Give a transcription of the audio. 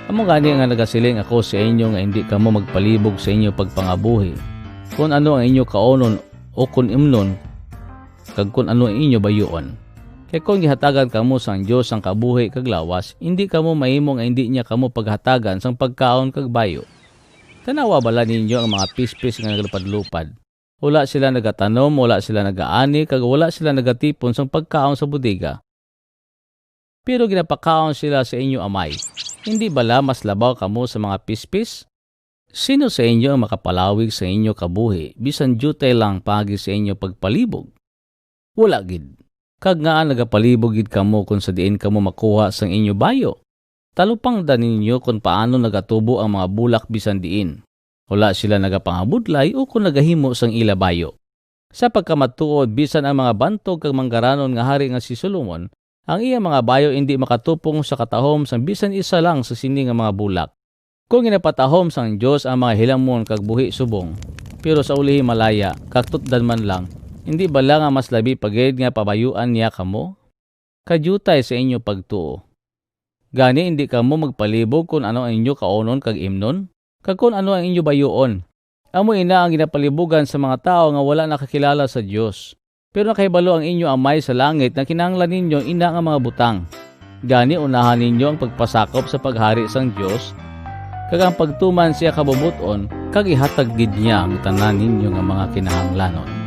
Amo gani nga nagasiling ako sa inyo nga hindi kamo magpalibog sa inyo pagpangabuhi. Kung ano ang inyo kaonon o kung imnon, kag kung ano ang inyo bayuon. Kaya kung gihatagan kamo sang Dios ang kabuhi kag lawas, hindi kamo mahimo nga hindi niya kamo paghatagan sang pagkaon kag bayo. Tanawa bala ninyo ang mga pispis nga naglupad-lupad. Wala sila nagatanom, wala sila nagaani, kag wala sila nagatipon sang pagkaon sa bodega. Pero ginapakaon sila sa inyo amay. Hindi bala mas labaw kamo sa mga pispis? Sino sa inyo ang makapalawig sa inyo kabuhi, bisan jutay lang pagi sa inyo pagpalibog? Wala gid. Kag nga nagapalibog gid kamo kung sa diin kamo makuha sang inyo bayo. Talupang da ninyo kung paano nagatubo ang mga bulak bisan diin. Wala sila nagapangabudlay o kung nagahimo sang ila bayo. Sa pagkamatuod, bisan ang mga bantog kag manggaranon nga hari nga si Solomon, ang iya mga bayo hindi makatupong sa katahom sang bisan isa lang sa sini nga mga bulak. Kung ginapatahom sang Dios ang mga hilamon kag buhi subong, pero sa ulihi malaya, kaktutdan man lang, hindi bala nga mas labi pagid nga pabayuan niya kamo? Kadyutay sa inyo pagtuo. Gani hindi kamo magpalibog kung ano ang inyo kaonon kag imnon, kag kung ano ang inyo bayuon. Amo ina ang ginapalibugan sa mga tao nga wala nakakilala sa Dios. Pero nakahibalo ang inyo amay sa langit na kinahanglan ninyo ina nga mga butang. Gani unahan ninyo ang pagpasakop sa paghari sang Dios, kag ang pagtuman siya kabubuton, kag ihatag gid niya ang tanan ninyo nga mga kinahanglanon.